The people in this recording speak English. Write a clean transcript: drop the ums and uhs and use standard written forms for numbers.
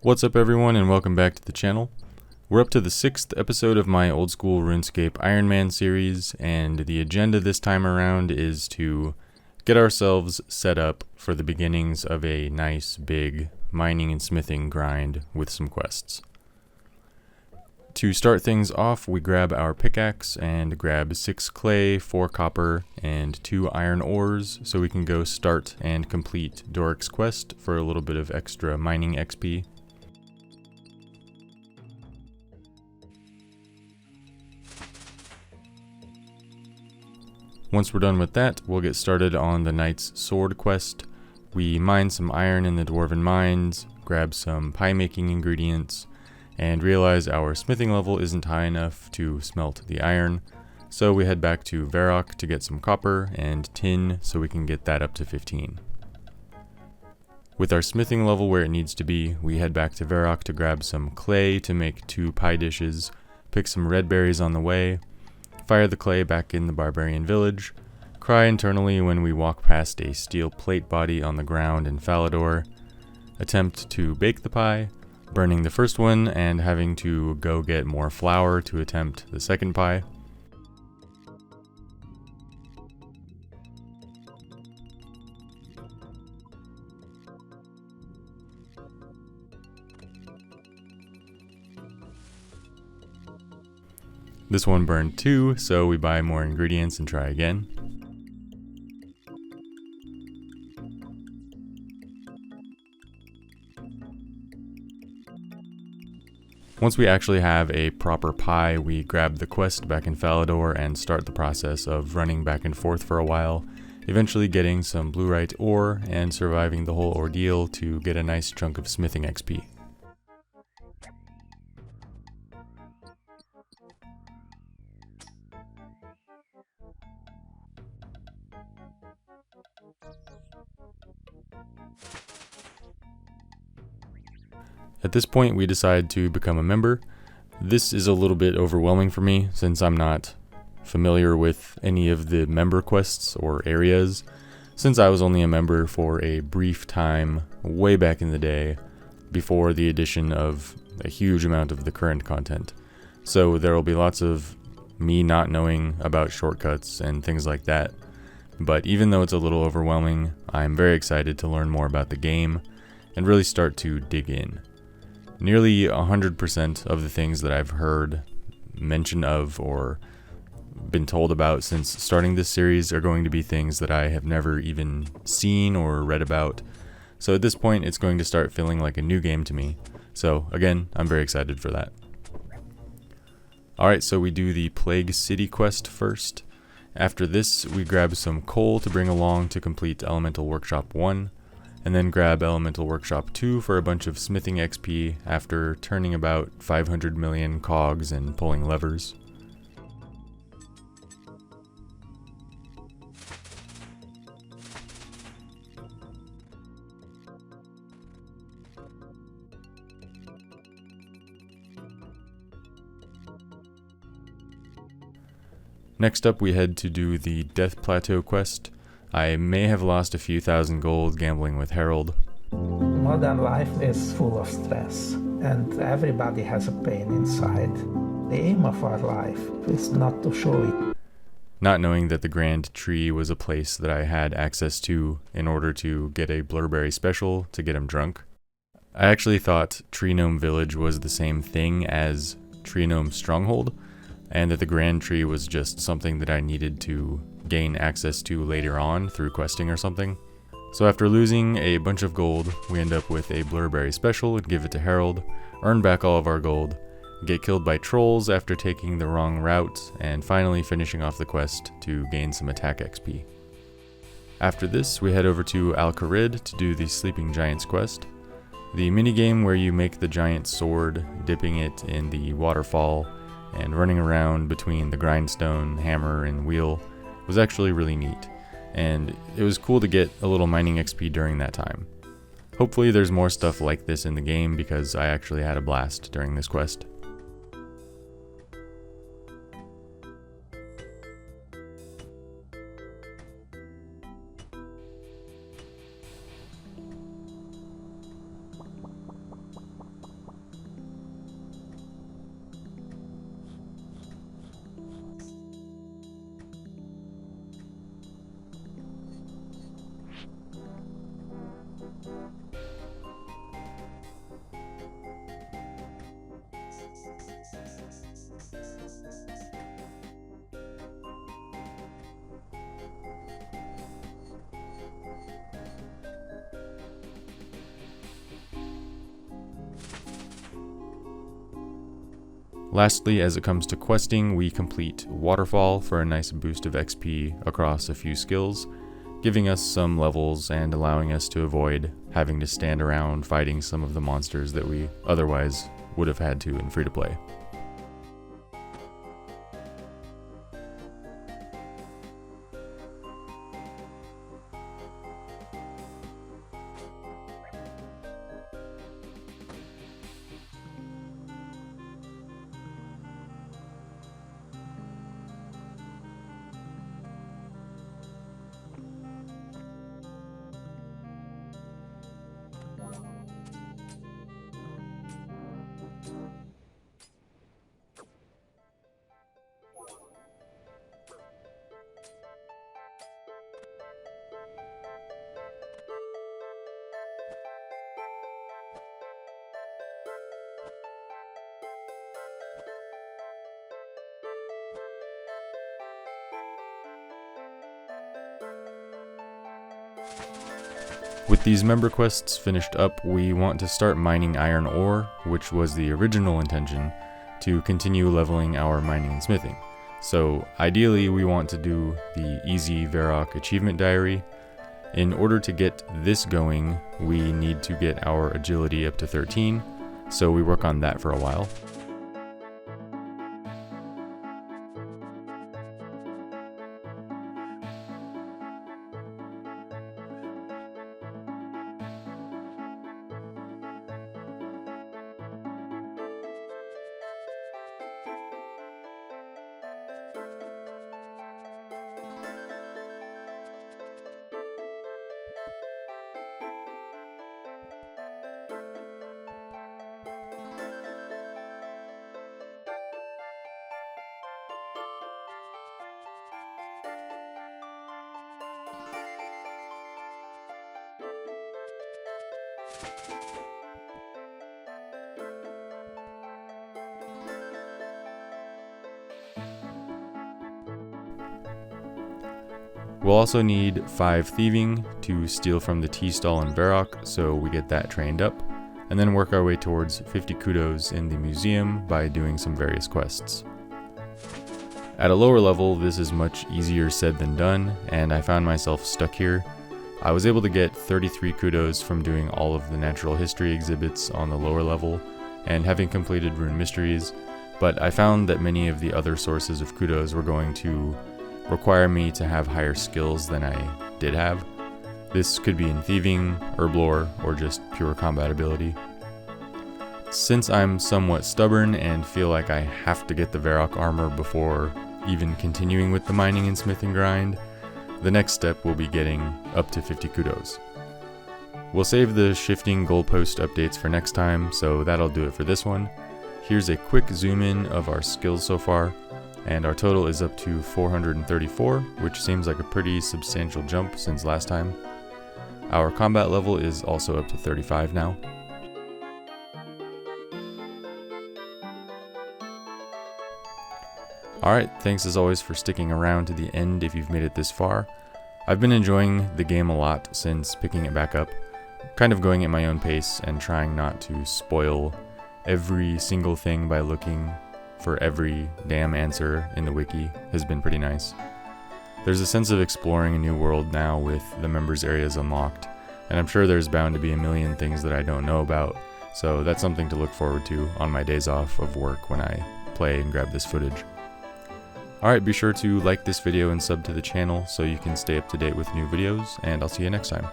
What's up everyone and welcome back to the channel. We're up to the 6th episode of my old school RuneScape Ironman series, and the agenda this time around is to get ourselves set up for the beginnings of a nice big mining and smithing grind with some quests. To start things off, we grab our pickaxe and grab 6 clay, 4 copper, and 2 iron ores so we can go start and complete Doric's quest for a little bit of extra mining XP. Once we're done with that, we'll get started on the Knight's Sword quest. We mine some iron in the Dwarven mines, grab some pie making ingredients, and realize our smithing level isn't high enough to smelt the iron, so we head back to Varrock to get some copper and tin so we can get that up to 15. With our smithing level where it needs to be, we head back to Varrock to grab some clay to make 2 pie dishes, pick some red berries on the way, fire the clay back in the barbarian village, cry internally when we walk past a steel plate body on the ground in Falador, attempt to bake the pie, burning the first one and having to go get more flour to attempt the second pie. This one burned too, so we buy more ingredients and try again. Once we actually have a proper pie, we grab the quest back in Falador and start the process of running back and forth for a while, eventually getting some bluerite ore and surviving the whole ordeal to get a nice chunk of smithing XP. At this point, we decide to become a member. This is a little bit overwhelming for me since I'm not familiar with any of the member quests or areas, since I was only a member for a brief time way back in the day before the addition of a huge amount of the current content. So there will be lots of me not knowing about shortcuts and things like that. But even though it's a little overwhelming, I'm very excited to learn more about the game and really start to dig in. Nearly 100% of the things that I've heard mention of or been told about since starting this series are going to be things that I have never even seen or read about. So at this point, it's going to start feeling like a new game to me. So again, I'm very excited for that. Alright, so we do the Plague City quest first. After this, we grab some coal to bring along to complete Elemental Workshop 1. And then grab Elemental Workshop 2 for a bunch of smithing XP after turning about 500 million cogs and pulling levers. Next up, we head to do the Death Plateau quest. I may have lost a few thousand gold gambling with Harold. Modern life is full of stress, and everybody has a pain inside. The aim of our life is not to show it. Not knowing that the Grand Tree was a place that I had access to in order to get a Blurberry special to get him drunk. I actually thought Tree Gnome Village was the same thing as Tree Gnome Stronghold, and that the Grand Tree was just something that I needed to gain access to later on through questing or something. So after losing a bunch of gold, we end up with a Blurberry special and give it to Harold, earn back all of our gold, get killed by trolls after taking the wrong route, and finally finishing off the quest to gain some attack XP. After this, we head over to Al-Kharid to do the Sleeping Giants quest. The minigame where you make the giant sword, dipping it in the waterfall, and running around between the grindstone, hammer, and wheel was actually really neat, and it was cool to get a little mining XP during that time. Hopefully there's more stuff like this in the game because I actually had a blast during this quest. Lastly, as it comes to questing, we complete Waterfall for a nice boost of XP across a few skills, giving us some levels and allowing us to avoid having to stand around fighting some of the monsters that we otherwise would have had to in free-to-play. With these member quests finished up, we want to start mining iron ore, which was the original intention, to continue leveling our mining and smithing. So ideally we want to do the Easy Varrock Achievement Diary. In order to get this going, we need to get our agility up to 13, so we work on that for a while. We'll also need 5 thieving to steal from the tea stall in Varrock, so we get that trained up, and then work our way towards 50 kudos in the museum by doing some various quests. At a lower level, this is much easier said than done, and I found myself stuck here. I was able to get 33 kudos from doing all of the natural history exhibits on the lower level, and having completed Rune Mysteries, but I found that many of the other sources of kudos were going to require me to have higher skills than I did have. This could be in thieving, herb lore, or just pure combat ability. Since I'm somewhat stubborn and feel like I have to get the Varrock armor before even continuing with the mining and smithing grind, the next step will be getting up to 50 kudos. We'll save the shifting goalpost updates for next time, so that'll do it for this one. Here's a quick zoom in of our skills so far, and our total is up to 434, which seems like a pretty substantial jump since last time. Our combat level is also up to 35 now. Alright, thanks as always for sticking around to the end if you've made it this far. I've been enjoying the game a lot since picking it back up, kind of going at my own pace and trying not to spoil every single thing by looking for every damn answer in the wiki has been pretty nice. There's a sense of exploring a new world now with the members areas unlocked, and I'm sure there's bound to be a million things that I don't know about, so that's something to look forward to on my days off of work when I play and grab this footage. Alright, be sure to like this video and sub to the channel so you can stay up to date with new videos, and I'll see you next time.